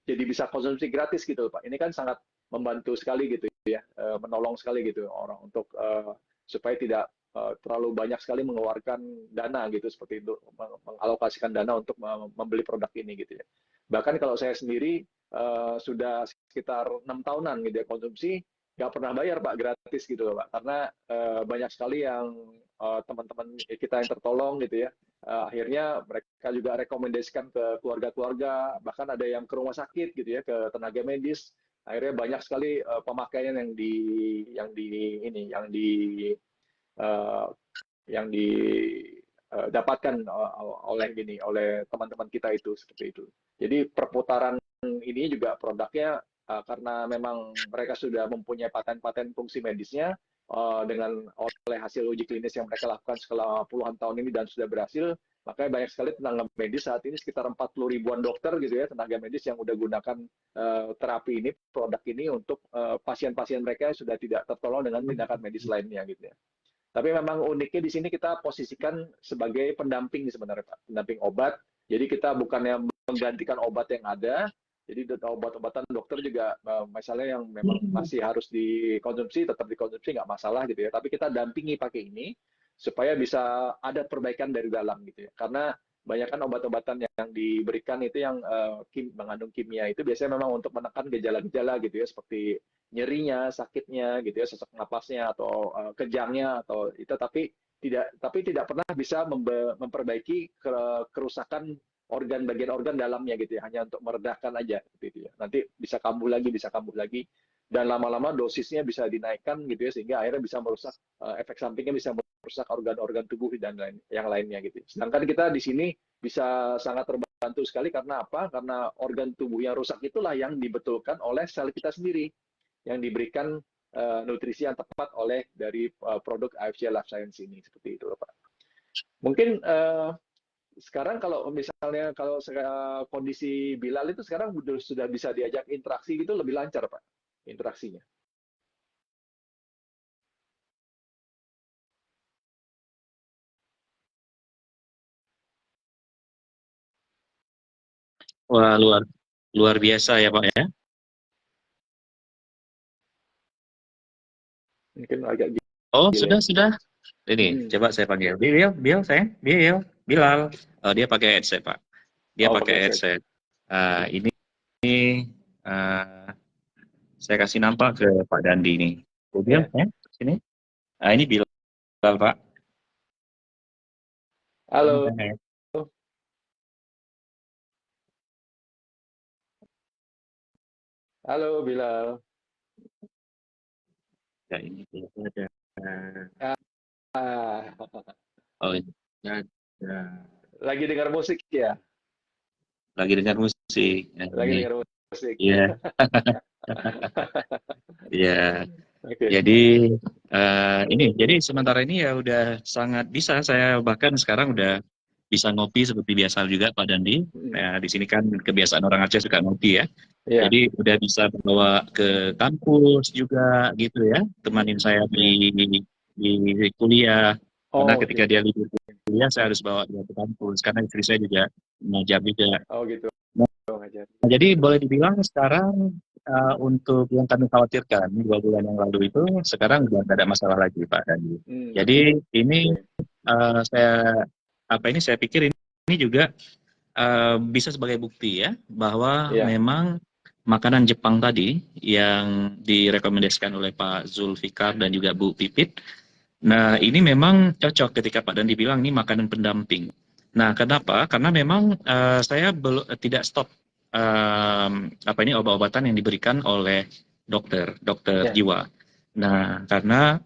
jadi bisa konsumsi gratis gitu Pak. Ini kan sangat membantu sekali gitu ya, menolong sekali gitu orang untuk supaya tidak terlalu banyak sekali mengeluarkan dana gitu seperti itu, mengalokasikan dana untuk membeli produk ini gitu ya. Bahkan kalau saya sendiri sudah sekitar 6 tahunan gitu ya konsumsi, nggak pernah bayar Pak, gratis gitu loh Pak, karena banyak sekali yang teman-teman kita yang tertolong gitu ya. Akhirnya mereka juga rekomendasikan ke keluarga-keluarga, bahkan ada yang ke rumah sakit gitu ya, ke tenaga medis. Akhirnya banyak sekali pemakaian yang didapatkan oleh teman-teman kita itu seperti itu. Jadi perputaran ini juga produknya karena memang mereka sudah mempunyai paten-paten fungsi medisnya oleh hasil uji klinis yang mereka lakukan selama puluhan tahun ini dan sudah berhasil. Makanya banyak sekali tenaga medis saat ini, sekitar 40 ribuan dokter gitu ya, tenaga medis yang udah gunakan terapi ini, produk ini untuk pasien-pasien mereka yang sudah tidak tertolong dengan tindakan medis lainnya gitu ya. Tapi memang uniknya di sini kita posisikan sebagai pendamping sebenarnya Pak, pendamping obat. Jadi kita bukannya menggantikan obat yang ada, jadi obat-obatan dokter juga misalnya yang memang masih harus dikonsumsi, tetap dikonsumsi nggak masalah gitu ya. Tapi kita dampingi pakai ini supaya bisa ada perbaikan dari dalam gitu ya. Karena banyak kan obat-obatan yang diberikan itu yang mengandung kimia itu biasanya memang untuk menekan gejala-gejala gitu ya, seperti nyerinya, sakitnya gitu ya, sesak napasnya atau kejangnya atau itu, tapi tidak pernah bisa memperbaiki kerusakan bagian organ dalamnya gitu ya, hanya untuk meredahkan aja gitu ya. Nanti bisa kambuh lagi dan lama-lama dosisnya bisa dinaikkan gitu ya, sehingga akhirnya bisa merusak, efek sampingnya bisa merusak organ-organ tubuh dan yang lainnya gitu. Sedangkan kita di sini bisa sangat terbantu sekali karena apa? Karena organ tubuh yang rusak itulah yang dibetulkan oleh sel kita sendiri, yang diberikan nutrisi yang tepat oleh dari produk AFC Life Science ini seperti itu Pak. Mungkin sekarang kalau misalnya kondisi Bilal itu sekarang sudah bisa diajak interaksi gitu, lebih lancar Pak interaksinya.
Wah, luar biasa ya Pak ya.
Mungkin agak
Oh,
gila.
sudah. Ini, coba saya panggil. Bilal. Oh, dia pakai headset, Pak. Dia pakai headset. Ini saya kasih nampak ke Pak Dandi ini. Bilal, ya, sini. Ini Bilal, Pak.
Halo. Halo, Bilal.
Ya, ini ada. Oh, ya.
Lagi dengar musik ya?
Lagi dengar musik.
Lagi dengar musik.
Iya. Iya.
Okay.
Jadi sementara ini ya udah sangat bisa, saya bahkan sekarang udah bisa ngopi seperti biasa juga Pak Dandi. Nah, di sini kan kebiasaan orang Aceh suka ngopi ya.
Yeah.
Jadi udah bisa bawa ke kampus juga gitu ya. Temanin saya di kuliah. Karena ketika dia libur kuliah saya harus bawa dia ke kampus karena istri saya juga mengajar juga.
Oh gitu.
Nah, jadi boleh dibilang sekarang untuk yang kami khawatirkan 2 bulan yang lalu itu sekarang sudah tidak ada masalah lagi Pak Dandi. Jadi ini saya pikir ini juga bisa sebagai bukti ya bahwa memang makanan Jepang tadi yang direkomendasikan oleh Pak Zulfikar dan juga Bu Pipit. Nah, ini memang cocok ketika Pak Dandi bilang ini makanan pendamping. Nah, kenapa? Karena memang saya tidak stop obat-obatan yang diberikan oleh dokter jiwa. Nah, karena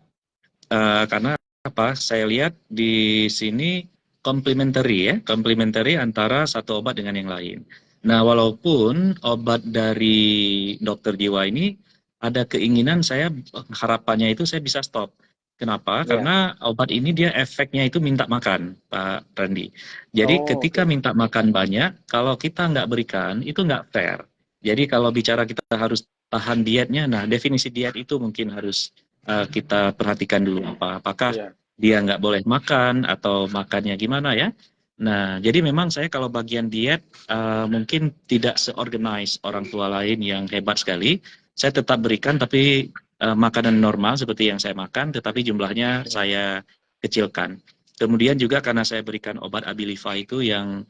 apa? Saya lihat di sini komplementari antara satu obat dengan yang lain. Nah, walaupun obat dari dokter jiwa ini ada keinginan harapannya itu saya bisa stop. Kenapa? Karena obat ini dia efeknya itu minta makan, Pak Randi. Jadi ketika minta makan banyak, kalau kita nggak berikan, itu nggak fair. Jadi kalau bicara kita harus tahan dietnya, nah definisi diet itu mungkin harus kita perhatikan dulu. Apakah dia nggak boleh makan atau makannya gimana ya? Nah, jadi memang saya kalau bagian diet mungkin tidak seorganize orang tua lain yang hebat sekali. Saya tetap berikan tapi makanan normal seperti yang saya makan, tetapi jumlahnya saya kecilkan. Kemudian juga karena saya berikan obat Abilify itu yang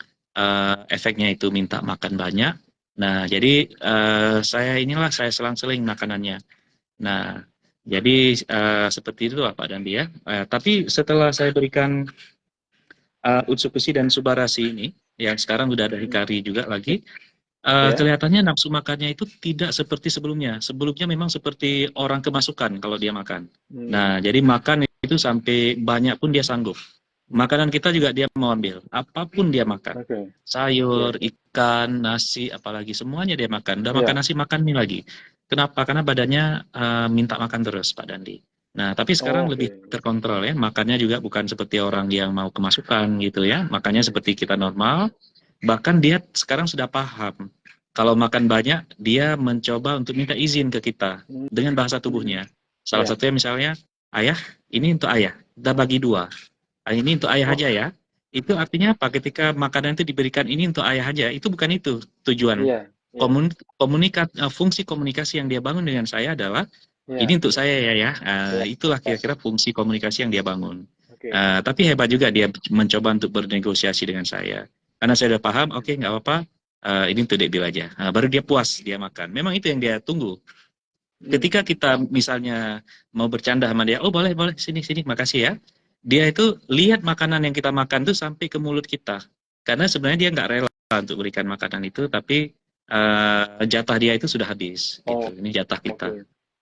efeknya itu minta makan banyak. Nah, jadi saya selang-seling makanannya. Nah, jadi seperti itu Pak Dandi ya. Tapi setelah saya berikan Utsukushi dan Subarashi ini, yang sekarang udah ada Hikari juga lagi, kelihatannya nafsu makannya itu tidak seperti sebelumnya. Sebelumnya memang seperti orang kemasukan kalau dia makan. Nah, jadi makan itu sampai banyak pun dia sanggup. Makanan kita juga dia mau ambil, apapun dia makan. Sayur, ikan, nasi, apalagi semuanya dia makan. Udah makan nasi, makan mie lagi. Kenapa? Karena badannya minta makan terus, Pak Dandi. Nah, tapi sekarang lebih terkontrol ya. Makannya juga bukan seperti orang yang mau kemasukan gitu ya. Makannya seperti kita normal. Bahkan dia sekarang sudah paham. Kalau makan banyak, dia mencoba untuk minta izin ke kita dengan bahasa tubuhnya. Salah satunya misalnya, ayah, ini untuk ayah. Kita bagi 2. Ini untuk ayah aja ya. Itu artinya apa? Ketika makanan itu diberikan ini untuk ayah aja, itu bukan itu tujuan. Fungsi komunikasi yang dia bangun dengan saya adalah ini untuk saya ya. Itulah kira-kira fungsi komunikasi yang dia bangun. Tapi hebat juga dia mencoba untuk bernegosiasi dengan saya. Karena saya udah paham, oke, nggak apa-apa, ini untuk Debil aja. Baru dia puas, dia makan. Memang itu yang dia tunggu. Ketika kita misalnya mau bercanda sama dia, oh boleh, sini, makasih ya. Dia itu lihat makanan yang kita makan tuh sampai ke mulut kita. Karena sebenarnya dia nggak rela untuk berikan makanan itu, tapi jatah dia itu sudah habis. Gitu. Ini jatah kita.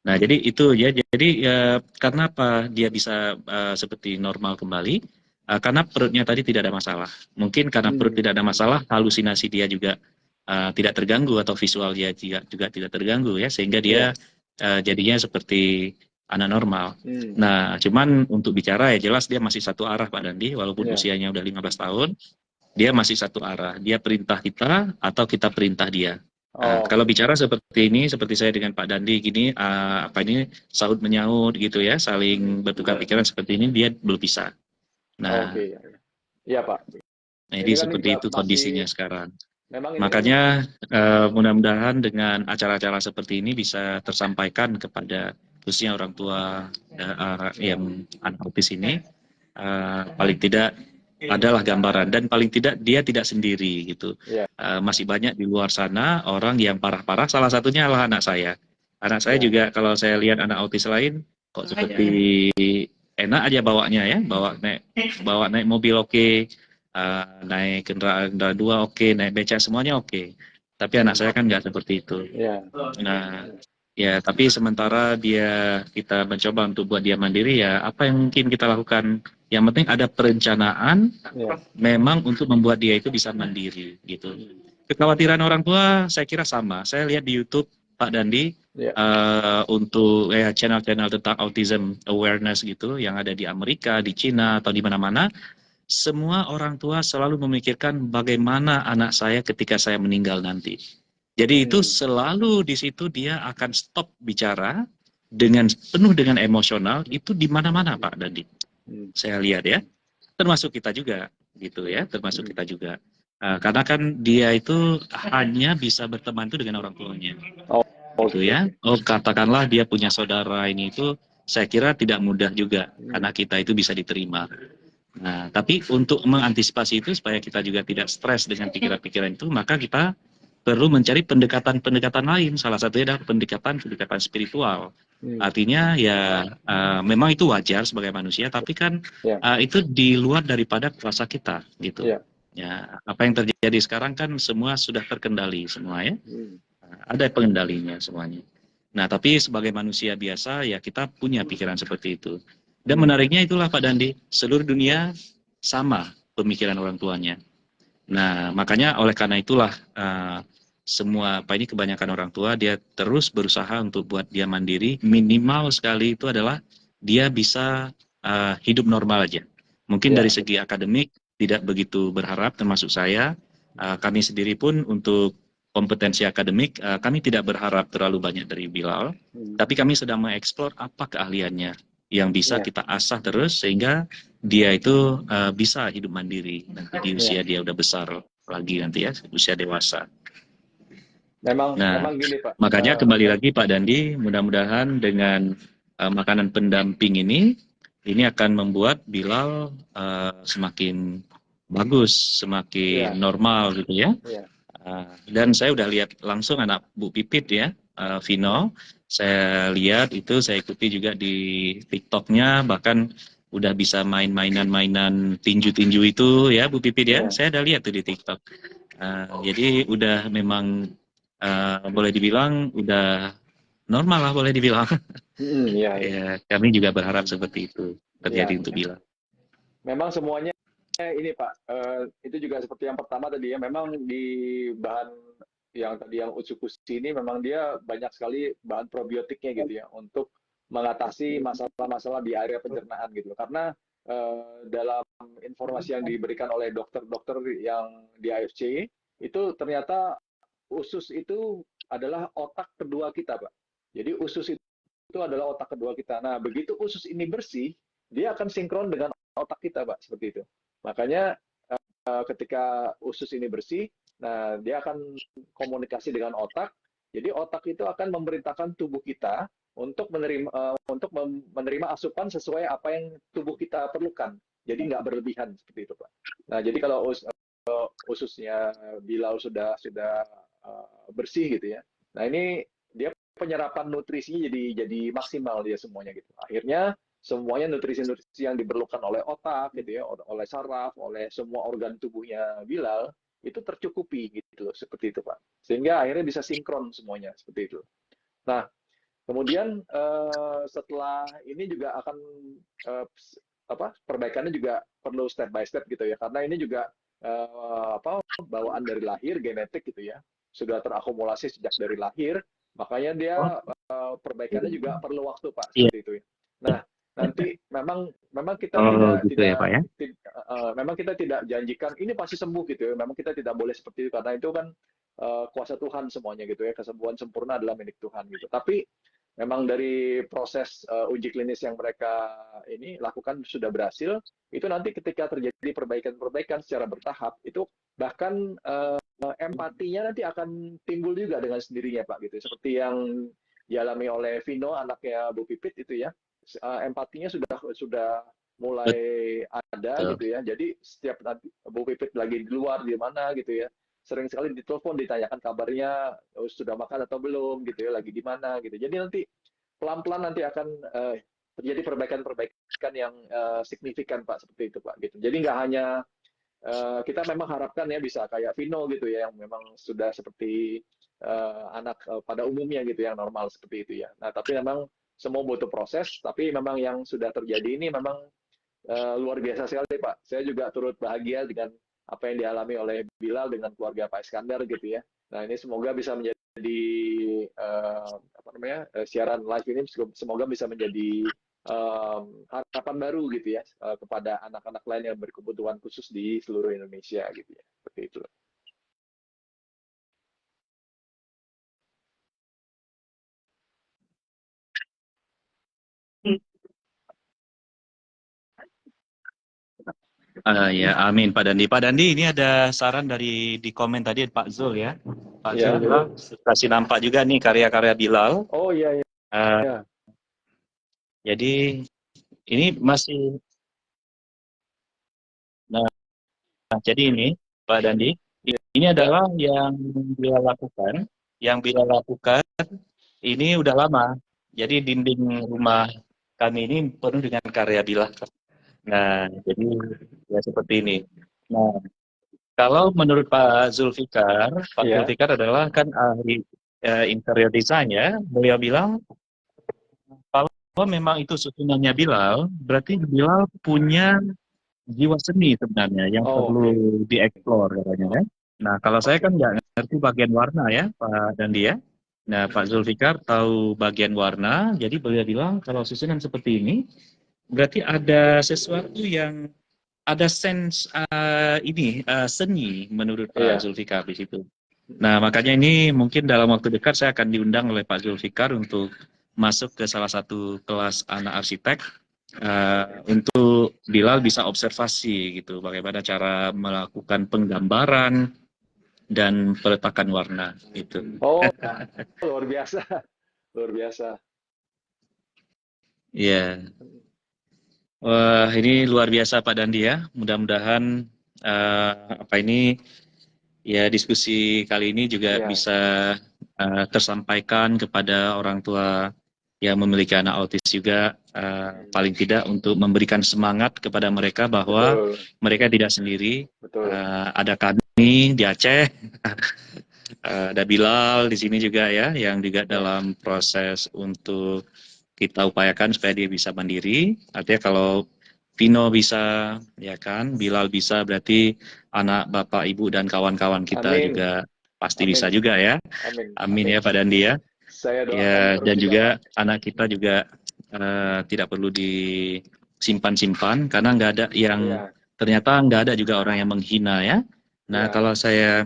Nah, jadi itu ya. Jadi karena apa dia bisa seperti normal kembali? Karena perutnya tadi tidak ada masalah. Mungkin karena perut tidak ada masalah, halusinasi dia juga tidak terganggu atau visual dia juga tidak terganggu ya, sehingga dia jadinya seperti anak normal. Nah, cuman untuk bicara ya jelas dia masih satu arah Pak Dandi, walaupun usianya udah 15 tahun, dia masih satu arah. Dia perintah kita atau kita perintah dia. Kalau bicara seperti ini, seperti saya dengan Pak Dandi gini, ini sahut menyaut gitu ya, saling bertukar pikiran seperti ini, dia belum bisa. Nah,
iya Pak.
Jadi seperti itu kondisinya sekarang. Makanya mudah-mudahan dengan acara-acara seperti ini bisa tersampaikan kepada khususnya orang tua yang anak autis ini, paling tidak adalah gambaran dan paling tidak dia tidak sendiri gitu. Masih banyak di luar sana orang yang parah-parah. Salah satunya adalah anak saya. Anak saya juga kalau saya lihat anak autis lain kok seperti enak aja bawanya ya, bawa naik mobil oke. Naik kendaraan 2 oke, naik beca semuanya oke. Tapi anak saya kan nggak seperti itu. Nah, ya tapi sementara kita mencoba untuk buat dia mandiri ya, apa yang mungkin kita lakukan? Yang penting ada perencanaan, memang untuk membuat dia itu bisa mandiri gitu. Kekhawatiran orang tua saya kira sama. Saya lihat di YouTube Pak Dandi untuk channel-channel tentang autism awareness gitu, yang ada di Amerika, di Cina atau di mana-mana. Semua orang tua selalu memikirkan bagaimana anak saya ketika saya meninggal nanti. Jadi itu selalu di situ dia akan stop bicara dengan penuh dengan emosional itu di mana-mana Pak Dandi. Saya lihat ya, termasuk kita juga gitu ya, termasuk kita juga. Karena kan dia itu hanya bisa berteman itu dengan orang tuanya. gitu
Oke,
ya.
oke.
Oh, katakanlah dia punya saudara ini itu, saya kira tidak mudah juga karena kita itu bisa diterima. Nah, tapi untuk mengantisipasi itu supaya kita juga tidak stres dengan pikiran-pikiran itu, maka kita perlu mencari pendekatan-pendekatan lain. Salah satunya adalah pendekatan-pendekatan spiritual.
Hmm,
Artinya ya memang itu wajar sebagai manusia, tapi kan
ya,
itu di luar daripada kuasa kita gitu.
ya.
Ya, apa yang terjadi sekarang kan semua sudah terkendali semua ya.
Hmm,
Ada pengendalinya semuanya. Nah, tapi sebagai manusia biasa ya kita punya pikiran seperti itu. Dan
hmm,
menariknya itulah Pak Dandi, seluruh dunia sama pemikiran orang tuanya. Nah, makanya oleh karena itulah semua apa ini kebanyakan orang tua dia terus berusaha untuk buat dia mandiri, minimal sekali itu adalah dia bisa hidup normal aja. Mungkin dari
ya,
segi
betul.
akademik tidak begitu berharap, termasuk saya, kami sendiri pun untuk kompetensi akademik kami tidak berharap terlalu banyak dari Bilal,
Hmm,
tapi kami sedang mengeksplor apa keahliannya yang bisa
ya,
kita asah terus sehingga dia itu bisa hidup mandiri nanti di
ya.
usia dia udah besar lagi nanti ya, usia dewasa.
Memang,
Nah,
memang gini Pak.
makanya kembali lagi Pak Dandi, mudah-mudahan dengan makanan pendamping ini akan membuat Bilal semakin bagus, semakin
Ya,
normal gitu ya.
ya,
Dan saya udah lihat langsung anak Bu Pipit ya,
ya,
Vino. Saya lihat itu, saya ikuti juga di TikToknya, bahkan udah bisa main-mainan tinju-tinju itu ya Bu Pipit ya.
ya.
Saya udah lihat tuh di TikTok. Jadi udah memang boleh dibilang udah normal lah boleh dibilang.
Ya, ya,
Ya, kami juga berharap seperti itu terjadi
ya.
untuk Bila.
Memang semuanya ini Pak, itu juga seperti yang pertama tadi ya, memang di bahan yang tadi yang Utsukushi ini memang dia banyak sekali bahan probiotiknya gitu ya untuk mengatasi masalah-masalah di area pencernaan gitu. Karena dalam informasi yang diberikan oleh dokter-dokter yang di AFC itu ternyata usus itu adalah otak kedua kita, Pak. Jadi usus itu adalah otak kedua kita. Nah, begitu usus ini bersih, dia akan sinkron dengan otak kita, Pak, seperti itu. Makanya ketika usus ini bersih, nah dia akan komunikasi dengan otak. Jadi otak itu akan memerintahkan tubuh kita untuk menerima asupan sesuai apa yang tubuh kita perlukan. Jadi nggak berlebihan seperti itu, Pak. Nah, jadi kalau ususnya Bilal sudah bersih gitu ya. Nah, ini dia penyerapan nutrisinya jadi maksimal dia semuanya gitu. Akhirnya semuanya nutrisi-nutrisi yang diperlukan oleh otak gitu ya, oleh saraf, oleh semua organ tubuhnya Bilal itu tercukupi gitu loh, seperti itu Pak. Sehingga akhirnya bisa sinkron semuanya seperti itu. Nah, kemudian setelah ini juga akan perbaikannya juga perlu step by step gitu ya, karena ini juga bawaan dari lahir, genetik gitu ya, sudah terakumulasi sejak dari lahir, makanya dia
Oh,
perbaikannya juga perlu waktu Pak,
iya.
seperti itu ya. Nah, nanti memang memang kita
Oh,
tidak
gitu ya Pak
tidak
ya.
memang kita tidak janjikan ini pasti sembuh gitu ya. Memang kita tidak boleh seperti itu karena itu kan kuasa Tuhan semuanya gitu ya. Kesembuhan sempurna adalah milik Tuhan gitu. Tapi memang dari proses uji klinis yang mereka ini lakukan sudah berhasil, itu nanti ketika terjadi perbaikan-perbaikan secara bertahap, itu bahkan empatinya nanti akan timbul juga dengan sendirinya Pak gitu. Seperti yang dialami oleh Vino anaknya Bu Pipit itu ya. Empatinya sudah mulai ada
Betul.
gitu ya. Jadi setiap nanti Bu Pipit lagi di luar di mana gitu ya, sering sekali ditelepon ditanyakan kabarnya, sudah makan atau belum gitu ya, lagi di mana gitu. Jadi nanti pelan-pelan nanti akan terjadi perbaikan-perbaikan yang signifikan Pak, seperti itu Pak gitu. Jadi nggak hanya kita memang harapkan ya bisa kayak Vino gitu ya, yang memang sudah seperti anak pada umumnya gitu yang normal seperti itu ya. Nah, tapi memang semua butuh proses, tapi memang yang sudah terjadi ini memang luar biasa sekali Pak. Saya juga turut bahagia dengan apa yang dialami oleh Bilal dengan keluarga Pak Iskandar gitu ya. Nah, ini semoga bisa menjadi siaran live ini semoga bisa menjadi harapan baru gitu ya kepada anak-anak lain yang berkebutuhan khusus di seluruh Indonesia gitu ya. Seperti itu.
Ya, amin Pak Dandi. Pak Dandi, ini ada saran dari di komen tadi Pak Zul ya. Pak
Ya.
Zul bilang kasih nampak juga nih karya-karya Bilal.
Oh iya, iya.
Eh,
Ya.
jadi ini masih, nah jadi ini Pak Dandi, ini
Ya.
adalah yang Bilal lakukan. Yang Bilal lakukan ini udah lama. Jadi dinding rumah kami ini penuh dengan karya Bilal. Nah, jadi ya seperti ini. Nah, kalau menurut Pak
Iya.
Zulfikar adalah kan ahli interior design ya. Beliau bilang kalau memang itu susunannya Bilal, berarti Bilal punya jiwa seni sebenarnya yang
Oh,
perlu
oke.
dieksplor katanya ya. Nah, kalau saya
Oke.
kan nggak ngerti bagian warna ya, Pak Dandi ya. Nah, Pak Zulfikar tahu bagian warna, jadi beliau bilang kalau susunan seperti ini, berarti ada sesuatu yang ada sense seni menurut Pak
Iya.
Zulfikar di situ. Nah, makanya ini mungkin dalam waktu dekat saya akan diundang oleh Pak Zulfikar untuk masuk ke salah satu kelas anak arsitek untuk Bilal bisa observasi gitu, bagaimana cara melakukan penggambaran dan peletakan warna gitu.
Oh, luar biasa. Luar biasa.
Iya. Wah, ini luar biasa Pak Dandi ya. Mudah-mudahan apa ini ya diskusi kali ini juga
Iya.
bisa tersampaikan kepada orang tua yang memiliki anak autis juga, paling tidak untuk memberikan semangat kepada mereka bahwa
Betul.
mereka tidak sendiri.
Betul.
Ada kami di Aceh, ada Bilal di sini juga ya, yang juga
Ya.
dalam proses untuk kita upayakan supaya dia bisa mandiri. Artinya kalau Vino bisa, ya kan, Bilal bisa, berarti anak bapak ibu dan kawan-kawan kita
Amin.
juga pasti bisa
Amin.
juga ya.
Amin.
Amin
Amin.
ya Pak Dandi ya.
Saya doakan
Ya,
terus
dan
juga,
juga
Pak.
anak kita juga tidak perlu disimpan-simpan karena nggak ada yang
Iya.
ternyata nggak ada juga orang yang menghina ya. Nah,
Iya.
kalau saya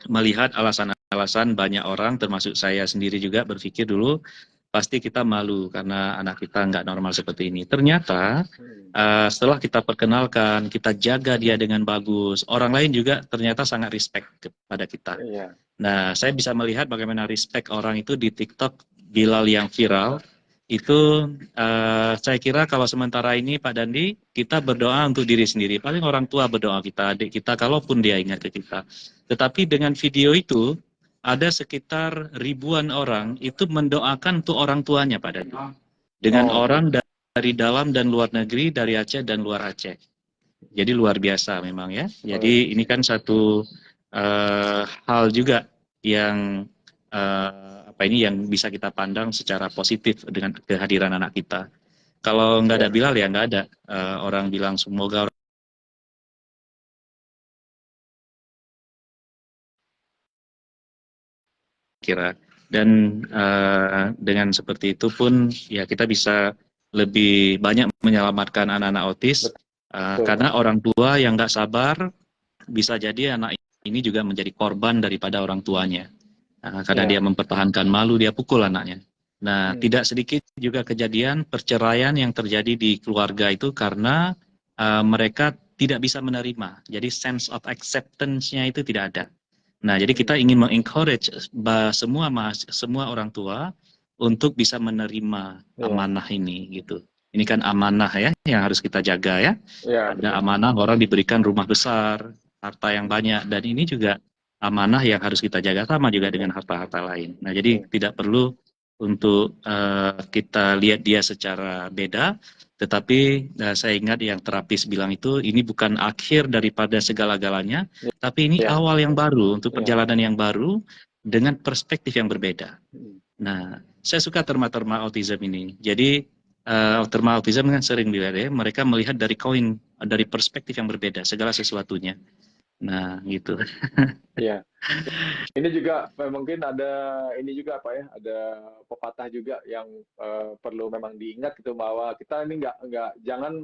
melihat alasan-alasan banyak orang termasuk saya sendiri juga berpikir dulu pasti kita malu karena anak kita nggak normal seperti ini. Ternyata
Hmm.
setelah kita perkenalkan, kita jaga dia dengan bagus, orang lain juga ternyata sangat respect kepada kita.
Iya.
Nah, saya bisa melihat bagaimana respect orang itu di TikTok Bilal yang viral. Itu saya kira kalau sementara ini Pak Dandi, kita berdoa untuk diri sendiri. Paling orang tua berdoa kita, adik kita, kalaupun dia ingat ke kita. Tetapi dengan video itu, ada sekitar ribuan orang itu mendoakan untuk orang tuanya Pak Dandi. Dengan
Oh, oke.
orang dari dalam dan luar negeri, dari Aceh dan luar Aceh. Jadi luar biasa memang ya.
Oh,
Jadi ini kan satu hal juga yang apa ini yang bisa kita pandang secara positif dengan kehadiran anak kita. Kalau nggak ada
ya.
Bilal ya nggak ada orang bilang semoga orang kira. Dan dengan seperti itu pun ya kita bisa lebih banyak menyelamatkan anak-anak autis
Betul.
karena orang tua yang nggak sabar bisa jadi anak ini juga menjadi korban daripada orang tuanya. Karena dia
Ya.
mempertahankan malu, dia pukul anaknya. Nah,
Hmm.
tidak sedikit juga kejadian perceraian yang terjadi di keluarga itu karena mereka tidak bisa menerima. Jadi sense of acceptance-nya itu tidak ada. Nah, jadi kita
Hmm.
ingin mengencourage semua orang tua untuk bisa menerima
Ya.
amanah ini gitu. Ini kan amanah ya yang harus kita jaga ya.
Ya,
Ada
betul.
amanah orang diberikan rumah besar, harta yang banyak, dan ini juga amanah yang harus kita jaga sama juga
Ya.
dengan harta-harta lain. Nah, jadi
Oke.
tidak perlu untuk kita lihat dia secara beda, tetapi saya ingat yang terapis bilang itu ini bukan akhir daripada segala-galanya, tapi ini
Ya.
awal yang baru untuk
Ya.
perjalanan yang baru dengan perspektif yang berbeda.
Hmm.
Nah, saya suka terma-terma autism ini. Jadi terma autism kan sering bilang ya, mereka melihat dari koin, dari perspektif yang berbeda, segala sesuatunya. Nah, gitu.
Ya. Ini juga mungkin ada ini juga apa ya, ada pepatah juga yang perlu memang diingat gitu bahwa kita ini nggak jangan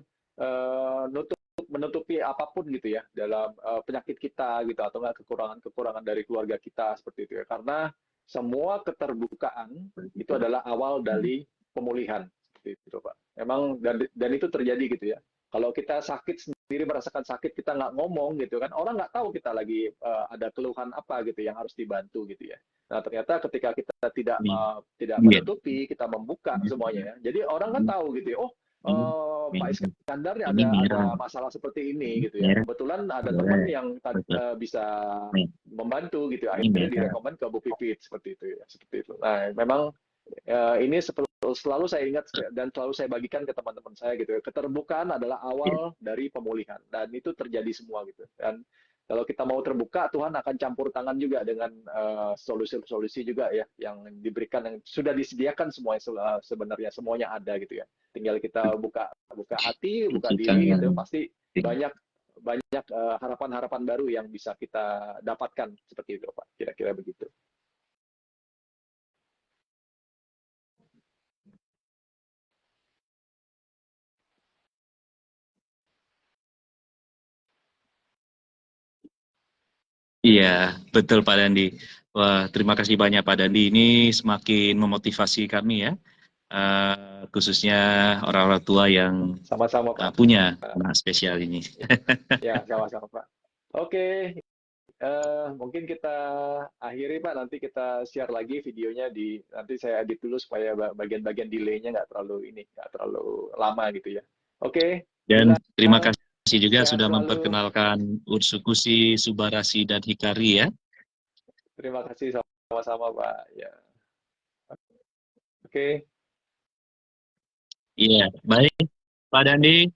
menutupi apapun gitu ya dalam penyakit kita gitu atau nggak kekurangan-kekurangan dari keluarga kita seperti itu ya. Karena semua keterbukaan itu adalah awal dari pemulihan seperti itu Pak. Memang dan itu terjadi gitu ya. Kalau kita sakit sendiri, merasakan sakit, kita nggak ngomong gitu kan, orang nggak tahu kita lagi ada keluhan apa gitu yang harus dibantu gitu ya. Nah, ternyata ketika kita tidak
Iya.
menutupi, kita membuka semuanya ya. Jadi orang kan tahu gitu ya, oh Pak Iskandar nih
Ini
ada
merah.
masalah seperti ini gitu ya.
Merah
Kebetulan ada teman
boleh.
yang
Betul.
bisa membantu gitu.
Ini
Akhirnya
merah.
direkomend ke Bu Pipit seperti itu ya, seperti itu. Nah, memang ini selalu saya ingat dan selalu saya bagikan ke teman-teman saya gitu. Keterbukaan adalah awal dari pemulihan dan itu terjadi semua gitu. Dan kalau kita mau terbuka, Tuhan akan campur tangan juga dengan solusi-solusi juga ya yang diberikan, yang sudah disediakan semuanya, sebenarnya semuanya ada gitu ya. Tinggal kita buka hati, buka diri, itu pasti banyak harapan-harapan baru yang bisa kita dapatkan seperti itu Pak. Kira-kira begitu.
Iya, betul Pak Dandi. Wah, terima kasih banyak Pak Dandi. Ini semakin memotivasi kami ya, khususnya orang-orang tua yang
Sama-sama Pak.
punya anak spesial ini.
Ya, sama-sama Pak. Oke, mungkin kita akhiri Pak. Nanti kita share lagi videonya nanti saya edit dulu supaya bagian-bagian delay-nya nggak terlalu lama gitu ya. Oke,
Dan terima
Bilar,
kasih juga
sehat
sudah
selalu.
memperkenalkan Ursukusi, Subarasi, dan Hikari ya.
Terima kasih sama-sama Pak. Ya, oke.
Iya, baik Pak Dandi.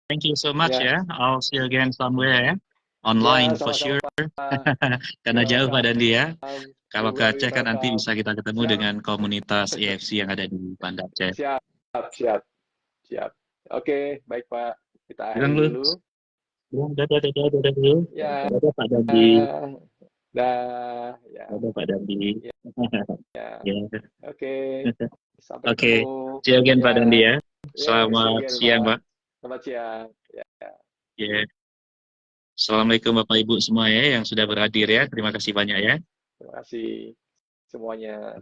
Thank you so much
Ya,
ya. I'll see you again somewhere ya.
ya
Online for
sama-sama
sure.
Pak.
Karena
You're
jauh Pak Dandi ya.
welcome.
Kalau
You're
ke
very
Aceh kan nanti
welcome.
bisa kita ketemu
Siap,
dengan komunitas EFC yang ada di Banda Aceh.
siap, siap, siap. Oke, baik Pak. Kita
Bilang
akhiri
lu.
dulu.
Dadah dulu.
Ya,
Dadah Pak Dandi.
dah, ya,
Dadah Pak Dandi.
ya.
Ya.
Oke, sampai
Oke.
ketemu.
See you again Pak Dandi
Ya,
ya.
see you
Selamat
again
siang
Pak.
Pak.
Selamat siang. Ya,
Ya. Assalamualaikum Bapak Ibu semua ya yang sudah berhadir ya. Terima kasih banyak ya.
terima kasih semuanya.